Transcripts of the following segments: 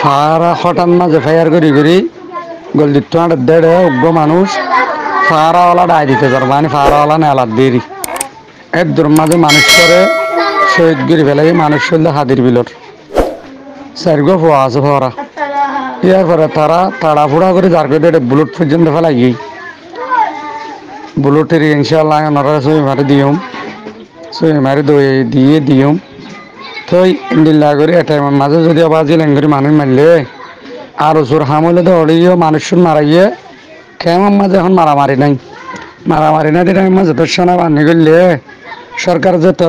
ফারা হঠাৎ মাঝে ফায়ার করি গলদিত দেড়ে উগ্র মানুষ ফারাওয়ালা ডাই দিতে যার মানে ফারাওয়ালা নেলার দেরি এর দূর মাঝে মানুষ করে শহীদ গিরি ফেলাই মানুষ চললে হাতির বিলর চারিগো ফোয়া আছে ফরা ইয়ার পরে তারা তাড়াফুড়া করে যার করে বুলেট পর্যন্ত ফেলাই গিয়ে বুলেটের ইনশাল্লাহ ওনারা সই মারি দিয়ম সই মারি দিয়ে দিয়ম তো ইন্দিল্লা করে এটা মাঝে যদি আবার লেঙ্গুরি মানুষ মারলে আর ওসুর হামলে তো অড়িও মানুষ মারাইয়ে কেমন মাঝে এখন মারামারি নাই দিন মাঝে তোর সোনা বান্ধি করলে সরকার যত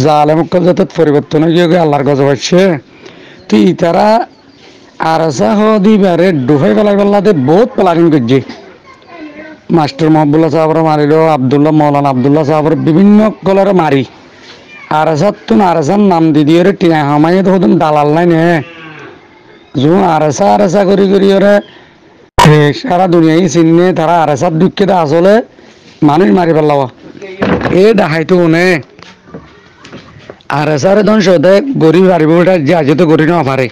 জালে মুখ যত পরিবর্তন গিয়ে আল্লাহর গজ পাচ্ছে তুই তারা আর দিবারে ডুফাই পেলাই পেলাতে বহুত প্লানিং করছে মাস্টার মহবুল্লাহ সাহাবর মারিল আবদুল্লাহ মৌলানা আবদুল্লাহ সাহাবর বিভিন্ন কলরে মারি আর তুন আর নাম দিয়ে টিয়া হামাইয়ে তো দালাল নাই নে জু আরসা করি ওরে সারা দুনিয়ায় চিনে তারা আরসার দুঃখে আসলে মানুষ মারি পেলাও এ ডাহাইতো নে আরসারে ধ্বংস হতে গরিব হারিব যে আজ তো গরিব না পারে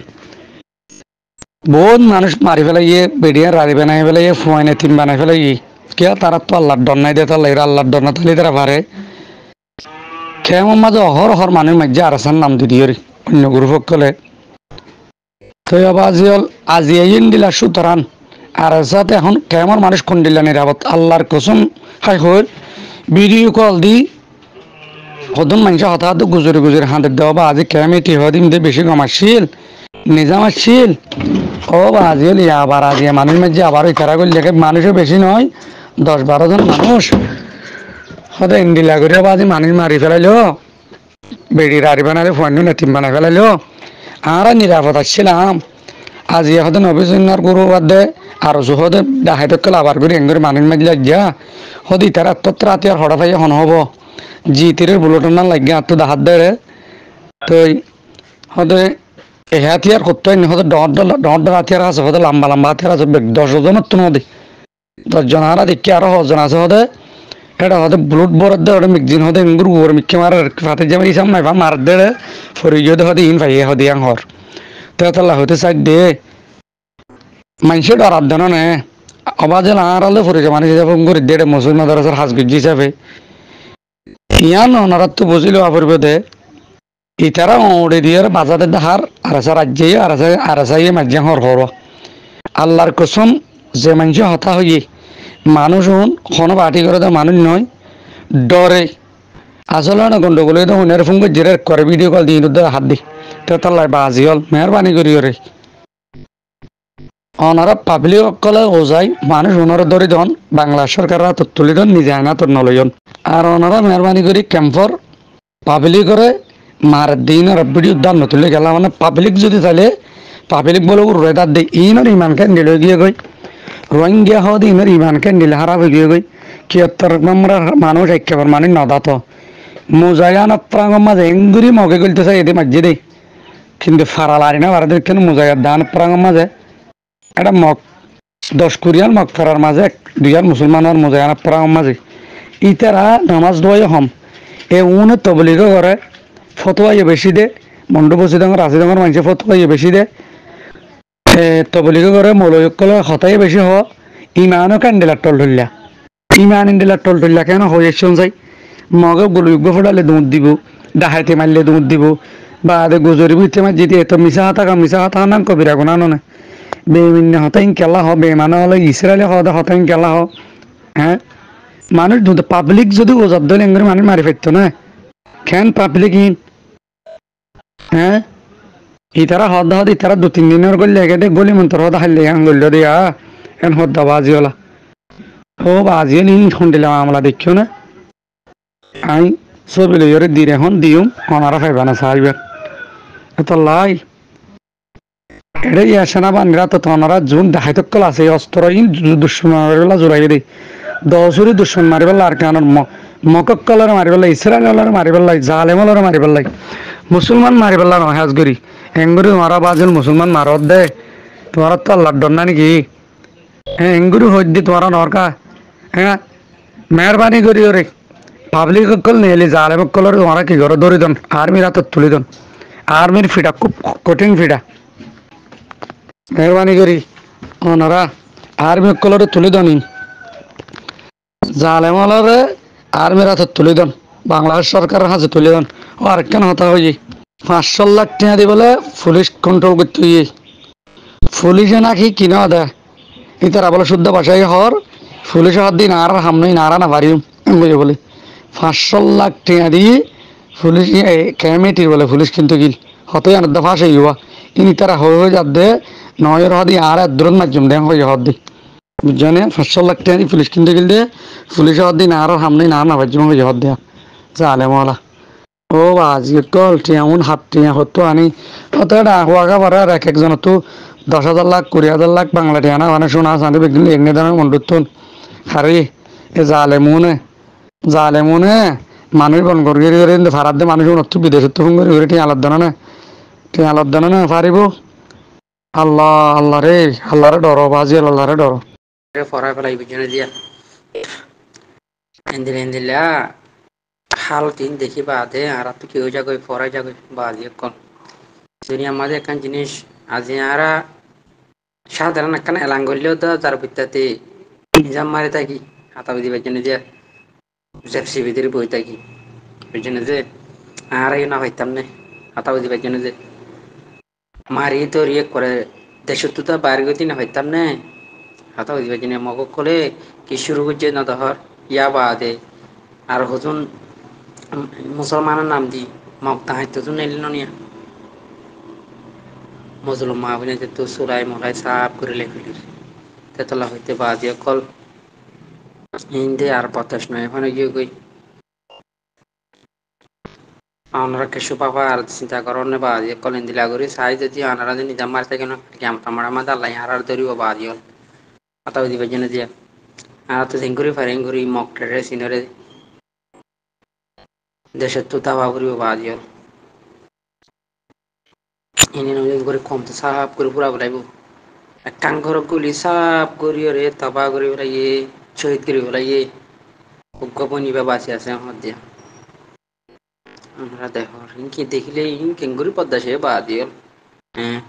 বহুত মানুষ মারি ফেলাইয়ে বেডিয়া রাড়ি বানাই ফেলাইয়ে ফুয়াইনে তিন বানাই ফেলাইয়ে কে তারা তো আল্লাহর ডর নাই দিয়ে তাহলে এরা আল্লাহর ডর না তাহলে তারা পারে কেমন মাঝে অহর মানুষ মাঝে আরসার নাম দিয়ে অন্য গুরু পক্ষলে তো আজি দিলা সুতরাং আর সাথে এখন কেমন মানুষ কোন দিলা নিরাপদ আল্লাহর কসম হাই হল ভিডিও কল দি সদন মানুষ হঠাৎ গুজরে হাতের দেওয়া বা আজি কেমিটি হদিন দিয়ে বেশি কমাচ্ছিল নিজাম আসছিল ও বা আজি হল আবার আজি মানুষ মাঝে আবার ওই তারা করলে মানুষও বেশি নয় 10-12 জন মানুষ হতে ইন্দিলা করে আজি মানুষ মারি ফেলাইলো বেড়ি রাড়ি বানালে ফোন নেতিম বানাই ফেলাইলো আর নিরাপদ আসছিলাম আজি এখন অভিযানার গরু বাদে আর হদে ডাহাইতকল আবার করে এঙ্গরে মানুষ মাঝে লাগিয়া হদি তারা তত্র আর হড়া পাইয়া হন হব জি তীরের বুলেটন না লাগিয়া আত্ম দাহাত দেড়ে তো হদে এ হাতিয়ার করতে হদে ডর হাতিয়ার আছে হদে লম্বা হাতিয়ার আছে 10 জনের তো নদী 10 জন আর দেখি আরো 10 জন আছে হদে এটা হদে বুলেট বরাদ দে ওটা মিকজিন হদে এঙ্গুর উপর মিকে মারার ফাতে যাবে ইসাম নাই বা মার দেড়ে ফরিয়ে হদে ইন ভাইয়ে হদে আং হর তেতলা হতে চাই দে মানুষের ডরার দেন নে অবাজে আড়ালে ফুরেছে মানুষ করে দেড়ে মুসলমান দরজার হাজগুজি হিসাবে ইয়ান ওনারা তো বুঝিল আপরবে দে ইতারা ওড়ে দিয়ে বাজাতে দাহার আরাসা রাজ্যে আরাসাইয়ে মাঝে হর হর আল্লাহর কসম যে মানুষ হতা হইয়ে মানুষ হন কোনো পার্টি করে তো মানুষ নয় ডরে আসলে না গন্ডগোল তো হুনের ফোন করে জেরে করে ভিডিও কল দিয়ে হাত দি তেতলায় বাজি হল মেহরবানি করি ওরে ওনারা পাবলিক সকলে ওজাই মানুষ ওনারা ধরে দন বাংলা সরকাররা তো তুলি দন নিজে আয়না তো নলয়ন আর ওনারা মেহরবানি করি ক্যাম্পর পাবলিক করে মার দিন আর ভিডিও দান নতুলে গেলাম মানে পাবলিক যদি তাহলে পাবলিক বলে রেদার দে ইনর ইমান ক্যান্ডিল হয়ে গিয়ে গই রোহিঙ্গা হওয়া ইনর ইমান ক্যান্ডিল হারাপ হয়ে গিয়ে গই ৭৪ নম্বর মানুষ একেবারে মানে নদাত মুজায়ান প্রাঙ্গ মাঝে এঙ্গুরি মগে গলতে চাই এদের মাঝে দেই কিন্তু ফারালারি না ভারতের কেন মুজায়ার দান প্রাঙ্গ মাঝে এটা মগ 10 কোরিয়ান মগ ফেরার মাঝে 2 মুসলমানের মুজায়ান প্রাঙ্গ মাঝে ইতারা নামাজ দোয়াই হম এ উন তবলিগ করে ফতোয়াইয়ে বেশি দে মন্ড বসি ডাঙর রাশি ডাঙর মানুষের ফতোয়াইয়ে বেশি দে তবলিগ করে মৌলকলে হতাই বেশি হ ইমানও ক্যান্ডেলার টল ধরলা ইমান ইন্ডেলার টল ধরলা কেন হয়ে যাই মগে গুলুগ্য ফোটালে দুধ দিব ডাহাইতে মারলে দুধ দিব বা গুজরি বুঝতে মার যেতে এত মিশা হাতা নাম কবিরা গুণা নে বেমিন্য হতাইন কেলা হ বেমানা হলে ইসরায়েলে হতাইন কেলা হ হ্যাঁ মানুষ পাবলিক যদি ওজাব দল এঙ্গুরি মানুষ মারি ফেলত না কেন পাবলিক ইন হ্যাঁ ইতারা হদ ইতারা 2-3 দিনের গল্লে দে গলি মন্তর হদা হাইলে গল্ল দিয়া এন হদ্দা বাজিওলা ও বাজিয়ে নিন শুনদিলাম আমলা দেখিও না আই ছবি লইরে দিরে হন দিউম ওনারা ফাইবানা সাইবার এত লাই এটা ইয়াসানা বান্দিরা তো ওনারা জুন দেখাইতকল আছে অস্ত্র ইন দুশ্মন মারিবেলা জোরাই দেই 10 দুশ্মন মারিবেলা আর কেন মকক্কলরে মারিবেলা ইসরায়েলরে মারিবেলা জালেমলরে মারিবেলা মুসলমান মারিবেলা নয় হাজগরি এঙ্গুরি মারা বাজল মুসলমান মারত দে তোমার তো আল্লাহর ডর না নাকি হ্যাঁ এঙ্গুরি হইদি তোমার নরকা হ্যাঁ মেহরবানি করি ওরে পাবলিক কল নেলি জালেম কলর তোমারা কি করে ধরি দন আর্মির হাতত তুলি দন আর্মির ফিটা খুব কঠিন ফিটা মেহরবানি করি ওনারা আর্মি কলরে তুলে দনি জালেমলরে আর্মির হাতে তুলে দেন বাংলাদেশ সরকারের হাতে তুলে দেন ও আরেকখান হতা হয়ে 500 লাখ টাকা দি বলে পুলিশ কন্ট্রোল করতে হইয়ে পুলিশে নাকি কিনা দেয় ইতারা বলে শুদ্ধ ভাষায় হর পুলিশের হাত দিন আর হামনি নারা না পারিও বুঝে বলে 500 লাখ টাকা দিয়ে পুলিশ ক্যামেটির বলে পুলিশ কিন্তু গিল হতই আনার দফা সেই হওয়া ইনি তারা হয়ে যাত দে নয়ের হাদি আর দূরত মাধ্যম দেন হয়ে হদ দি বুঝছানে 500 লাখ টাকা দিয়ে পুলিশ কিন্তু গিল দে পুলিশের হাত দিন আর হামনি না না পারছি হয়ে হদ দেয়া জালে মলা ও বাজি কল টিয়ামুন হাত টিয়া হতো আনি অত এটা আহ্বাগা পারে আর এক একজন তো 10,000 লাখ 20,000 লাখ বাংলা টিয়া না মানে শোনা শান্তি বেগিন এনে দানা মন্ডুতুন হারি এ জালে মনে মানুষ বন করি ভাড়াত দিয়ে মানুষ উন্নত বিদেশত ফোন করে টিয়া আলাদ দানা না পারিব আল্লাহ আল্লাহ রে আল্লাহরে ডর বাজি আল্লাহরে ডর ফরাই ফেলাই বিজনে দিয়া এন্দিলা হাল তিন দেখি বাদে আর তো কেউ যাগো ফরাই যাগো বাজি কল দুনিয়ার মাঝে একখান জিনিস আজি আরা সাধারণ একখান এলাং করলেও তো তার ভিত্তাতে নিজাম মারে থাকি হাতা বুঝি বেজনে দিয়া জেপসি ভিতরে বই থাকি বেজনে যে আর না হইতাম নে হাতা বুঝি বেজনে যে মারি তো রিয়ে করে দেশত তো বাইরে গতি না হইতাম নে হাতা বুঝি বেজনে মগ কলে কি শুরু করছে না দহর ইয়া বাদে আর হজুন মুসলমানের নাম দি মগ তাহাইতো তো নেলি নিয়া মজলুম মাহবিনে তো সুরাই মলাই সাফ করে লেখিলি তেতলা হইতে বাজি কল হিন্দে আর পতাশ নয় এখানে গিয়ে গই আমরা কিছু পাবা আর চিন্তা করনে বাজি কল ইন্দিলা করি সাই যদি আনারা যদি নিজাম মারতে কেন ক্যাম টামারা মাদা লাই হারার ধরিব বাজি হল কথা দিবে জেনে দিয়া আর তো সিঙ্গুরি ফারিঙ্গুরি মক ট্রেডার সিনরে দেশের তো দাবা করিব বাজি হল এনে নজর করে কম তো সাফ করে পুরা বলাইব কাঙ্গর গুলি সাফ করিও রে তাবা করি বলাইয়ে শহীদ করি বলাইয়ে গোপন নিবা বাঁচি আছে আমার দিয়া আমরা দেখো ইনকি দেখিলে ইন কেঙ্গুরি পদ্মা সে বাজি হল হ্যাঁ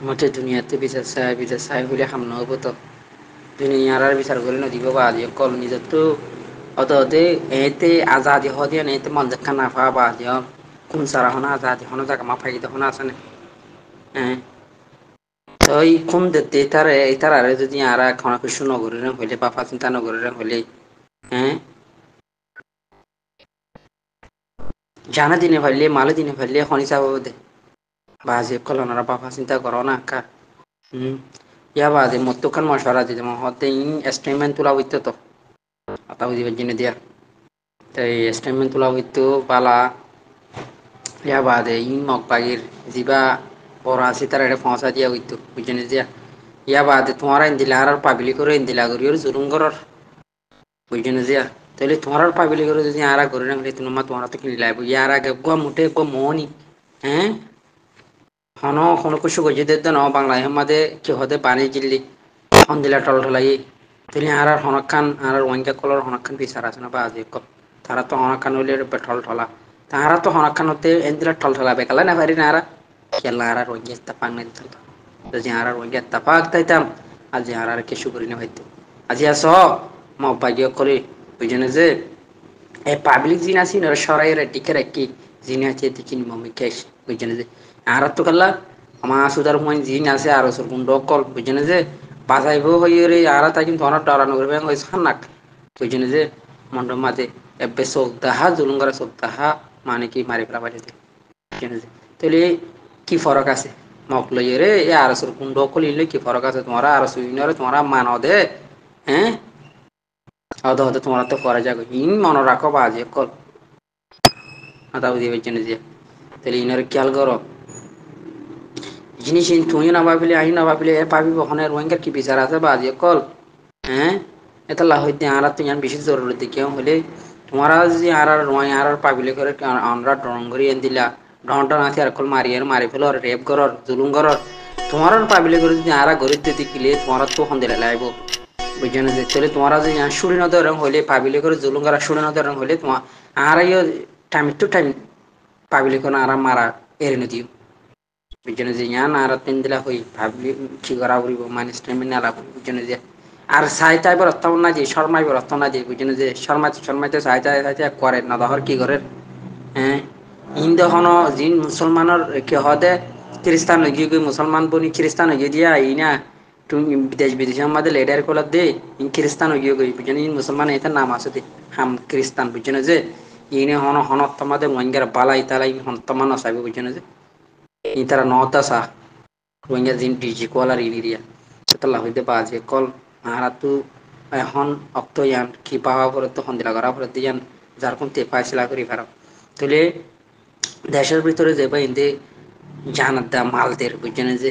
মতে দুনিয়াতে বিচার চাই হইলে সামনে হব তো দুনিয়ার আর বিচার করে নদীব বাজি কল নিজের তো অততে এতে আজাদি হদিয়া এতে মন দেখা না পা বাজি হল কোন সারা হনা আজাদি হনা জায়গা মা ফাইকি তখন আছে না হ্যাঁ তো এই কোন দিতে তারে যদি আর খানা কিছু নগরের হইলে বাপা চিন্তা নগরের হইলে হ্যাঁ জানা দিনে ফাইলে মালে দিনে ফাইলে খনি চাব দে বাজে কলনারা বাপা চিন্তা করো না কা ইয়া বাজে মতোখান মশারা দিতে হতে ইন এস্টিমেন্ট তোলা হইতো তো আতা বুঝিবার জন্য দিয়া তাই এস্টিমেন্ট তোলা হইতো পালা ইয়া বাদে ইন মক পাগির যিবা পড়া আছে তার এটা পৌঁছা দিয়া হইতো বুঝনে দিয়া ইয়া বাদে তোমার ইন্দিলা আর পাবলিক করে ইন্দিলা করিওর জুলুম করর বুঝনে দিয়া তাহলে তোমার পাবলিক করে যদি আরা করে রাখলে তোমার তো কিনি লাইব ইয়ার আগে গোয়া মুটে গো মনি হ্যাঁ হন কোনো কিছু গজে দিতে ন বাংলা মাঝে কি হতে পানি জিল্লি হন্দিলা টল ঠলাই তিনি আর হনকান আর ওয়াঙ্কা কলর হনকান বিচার আছে না বা আজি কল তারা তো হনকান হইলে পেট্রোল ঠলা তাহারা তো হনকান হতে এন্দিলা টল ঠলা বেকালা না পারি না আর খেলা আর ওয়াঙ্কা তাপাং না দিত যদি আর ওয়াঙ্কা তাপাক তাইতাম আজি আর কিছু করি না হইতো আজি আস মব্বাগি কলি বুঝনে যে এই পাবলিক জিন আছি না সরাইয়ের টিকে রাখি জিনে আছে দেখিনি মমি কেশ বুঝনে যে আর তো কাল্লা আমার সুদার হুমাইন জিন আছে আর ওসর গুন্ড কল বুঝনে যে বাজাইব হইয়ে রে আর তাই কিন্তু অনেক ডরানো করবে ওই সান্নাক বুঝনে যে মন্ডপ মাঝে এবে সপ্তাহা জুলুঙ্গারা সপ্তাহা মানে কি মারি ফেলা বাড়িতে বুঝনে যে তাহলে কি ফরক আছে মক লইয়ে রে এ আর ওসর গুন্ড কল ইলে কি ফরক আছে তোমার আর সুইনরে তোমার মান দে হ্যাঁ হতে হতে তোমার তো করা যাবে ইন মনে রাখো বাজে কল আদা বুঝি বেজনে যে তাহলে ইনার খেয়াল করো জিনিস তুই না ভাবিলে আই না ভাবিলে এ পাবিব ওখানে রোহিঙ্গার কি বিচার আছে বা আজি কল হ্যাঁ এটা লাহইতে আর তুই বেশি জরুরি কেউ হলে তোমারা যদি আর রোয় আর পাবিলে করে আমরা ডরঙ্গরি এন দিলা ডনটা নাচি আর কল মারি ফেলো রেপ করর জুলুম করর তোমার পাবিলে করে যদি আর গরিব দিতে কিলে তোমার তো হন্দিলে লাইব বুঝছেন যে তাহলে তোমারা যদি শুড়ি নদর রং হলে পাবিলে করে জুলুম করা শুড়ি নদর রং হলে তোমার আর টাইম টু টাইম পাবিলে করে আর মারা এর নদীও বুঝছেন যে ইয়ান আর তিন দিলা হই ভাবলি কি করা বলিব মানে স্টেমিনা নালা বুঝছেন যে আর সাইতাই বরত্ব না যে শর্মাই বরত্ব না যে বুঝছেন যে শর্মাইতে সাইতাই করে না দহর কি করে হ্যাঁ ইন্দে হন জিন মুসলমানের কে হদে খ্রিস্টান হয়ে গিয়ে মুসলমান বনি খ্রিস্টান হয়ে দিয়া ইনা তুমি বিদেশ বিদেশের মধ্যে লেডার কলা দে ইন খ্রিস্টান হয়ে গিয়ে বুঝছেন ইন মুসলমান এটা নাম আছে দে হাম খ্রিস্টান বুঝছেন যে ইনে হন হন তোমাদের মঙ্গের বালাই তালাই হন তমান আসাবে বুঝছেন যে itara nota sa rohingya jin dg kola iniria setelah hide baje kol maharatu এখন অক্ত ইয়ান কি পাওয়া পরে তো হন্দিলা করা পরে দিয়ান যার কোন তে পাইছিলা করি ফারাম তাহলে দেশের ভিতরে যে বা ইন্দে জানাত দা মালদের বুঝছেন যে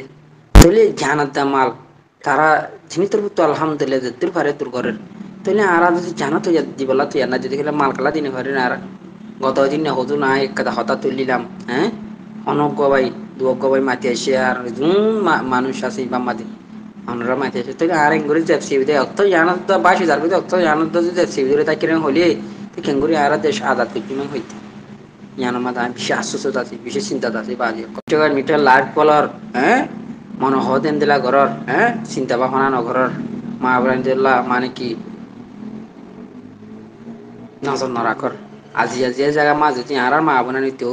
তাহলে জানাত দা মাল তারা যিনি তোর তো আলহামদুলিল্লাহ যেতে পারে তোর ঘরের তাহলে আর যদি জানা তো দিবলা তো না যদি খেলে মাল কালা দিনে পারে না আর গত দিন না হতো না একটা হতা তুলিলাম হ্যাঁ অনজ্ঞ ভাই দুজ্ঞ ভাই মাতি আসে আর মানুষ আছে বাম্মাদি অনরা মাতি আসে তাহলে আর এঙ্গুরি জেপসি অত জানাত বাসি যার ভিতরে অত জানাত যদি জেপসি তাই কিরম হলি তো কেঙ্গুরি আর দেশ আজাদ করছিলাম হইতে ইয়ানমাদা বিশেষ আশ্বস্ত আছে বিশেষ চিন্তা আছে বাজে কষ্টকার মিটার লাইট বলার হ্যাঁ মনে হতেন দিলা ঘরের হ্যাঁ চিন্তা ভাবনা নগরের মা বলেন দিল্লা মানে কি নজর নরাকর আজি আজি জায়গা মা যদি আর মা বোনা নিতো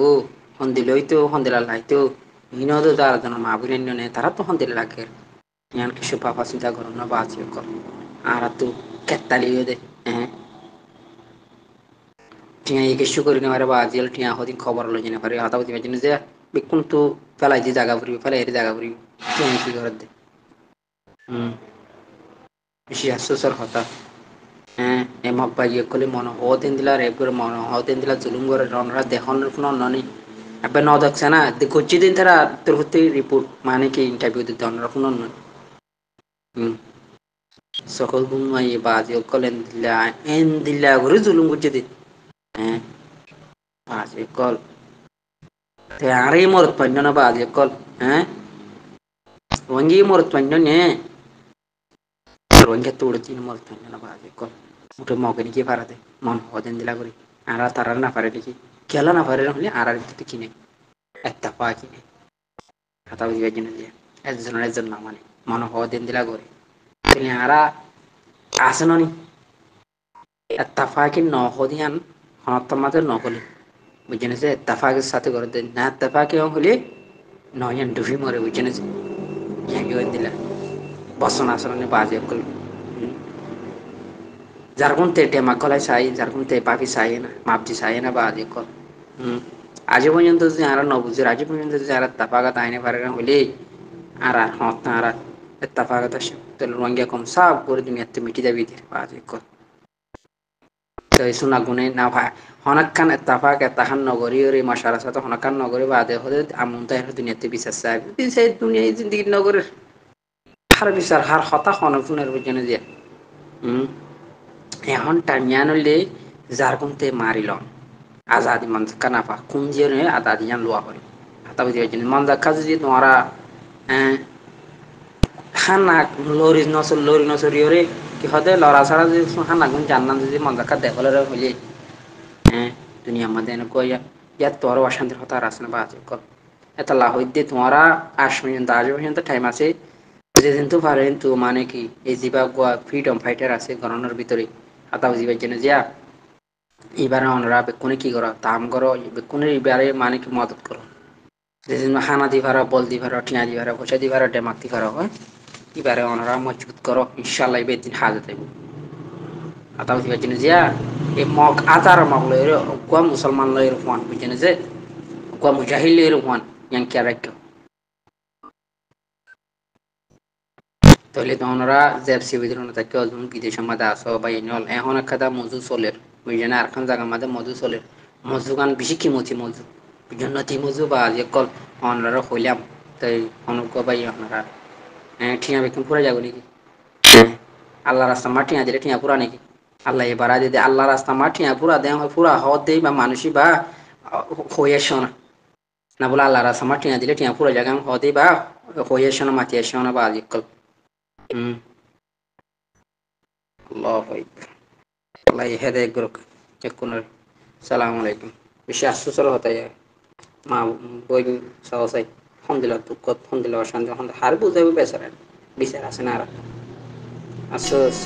হন্দিল হইতো হন্দিলা লাইতো হিনদ তার জন মা বোন নে তারা তো হন্দিল লাগে ইয়ান কিছু পাপা চিন্তা করো না বাজে কর আর তো কেতালি দে হ্যাঁ টিয়া এই কিছু করি না পারে বা আজিয়াল টিয়া হদিন খবর লই জেনে পারে হাতা বুঝি যে বিকুন তো ফেলাই যে জায়গা ফুরিবে ফেলাই এর জায়গা ফুরিবে টিয়া কি করে দে বেশি আশ্চর্যের কথা হ্যাঁ এমক বা ইয়ে করলে মনে হতেন দিলা রেপ করে মনে হতেন দিলা জুলুম করে রনরা দেখানোর কোনো ননি এবার ন দেখছে না করছি দিন তারা তোর হতে রিপোর্ট মানে কি ইন্টারভিউ দিতে অন্য কোনো নয় সকল গুমাই বা যে কলেন দিলা এন দিলা করে জুলুম করছে দিন হ্যাঁ বাজে কল আরে মরত পান্য না বাজে কল হ্যাঁ wangi murut panyo ne wangi tu udah cina murut panyo na baje kol udah mau ke niki parate mon hoden dila gori ara tarar na pare niki kela na pare na holi ara itu kine etta pa kine kata uji bajin dia ezon na mane mon hoden dila gori ini ara asenoni etta pa kin no hodian honatta mate no holi bujene se etta pa ke sate gore den na etta pa ke holi no yan dufi more bujene se yang gue dila bosan asal baje kul jargon te tema kolai sai jargon te papi sai na mapji sai na baje kul aje পর্যন্ত যদি আর নবুঝের আজ পর্যন্ত যদি আর তাপাগা তাইনে পারে না হলে আর হত না আর তাপাগা তো রঙ্গিয়া কম সব করে দুনিয়াতে মিটি যাবি বাজে কল তো শোনা গুনে না ভাই হনাক্কান তাপাক তাহান নগরী রে মাশারা সাথে হনাক্কান নগরী বাদে হলে আমন তাই দুনিয়াতে বিশ্বাস চাই সেই দুনিয়ায় জিন্দগি নগরের har bisar har hota hono funer bujene je এখন টানিয়ানলে যার কোনতে মারিলন আজাদি মন কানাফা কোন যে আজাদি জান লোয়া হল হাতা বুঝি হয়েছেন মন দেখা যদি তোমারা হানা লরি নসরি ওরে কি হতে লড়া ছাড়া যদি হানা গুণ জান্নান যদি মন দেখা দেখলে হইলে হ্যাঁ দুনিয়া মধ্যে এনেকো ইয়াত তোর অশান্তির হতা আর আসে না বাজে কল এটা লাহইতে তোমারা আজ পর্যন্ত টাইম আছে যেদিন তো পারেন তো মানে কি এই জিবা গোয়া ফ্রিডম ফাইটার আছে গণনার ভিতরে হাতাও জিবার জন্য যা এবারে অনরা বেকুনে কি করো তাম করো বেকুনে এবারে মানে কি মদত করো যেদিন হানা দি ভাড়া বল দি ভাড়া টিয়া দি ভাড়া পয়সা দি ভাড়া ডেমাক দি ভাড়া হয় এবারে অনরা মজবুত করো ইনশাল্লাহ বেদিন হাজত দেব হাতাও জিবার জন্য যা এই মগ আতার মগ লয়ের গোয়া মুসলমান লয়ের হওয়ান বুঝছেন যে গোয়া মুজাহিল লয়ের হওয়ান ইয়াং কে রাখো তাহলে তোমরা জেপসি বিদ্রোহ থেকে অজুন বিদেশের মধ্যে আসো বা ইনল এখন একটা মজু চলের বুঝলেন আর খান জায়গার মধ্যে মজু চলের মজু গান বেশি কিমতি মজু বুঝলেন তি মজু বা যে কল অনরা হইলাম তাই অনুজ্ঞ বাই আপনারা ঠিয়া বেতন পুরা যাবো নাকি আল্লাহ রাস্তা মা ঠিয়া দিলে ঠিয়া পুরা নাকি আল্লাহ এবার দিদি আল্লাহ রাস্তা মা ঠিয়া পুরা দেয় পুরা হওয়া দেই বা মানুষই বা হয়ে শোনা না বলে আল্লাহ রাস্তা মা ঠিয়া দিলে ঠিয়া পুরা জায়গা হওয়া দেই বা হয়ে শোনা মাতিয়ে শোনা বা আজিকল الله أكبر الله يهديك برك يكون السلام عليكم بشي أحسوس الله تيار মা বই সহসাই সন্দিলা দুঃখ সন্দিলা অশান্তি হার বুঝাবো বেচারেন বিচার আছে না আর আসস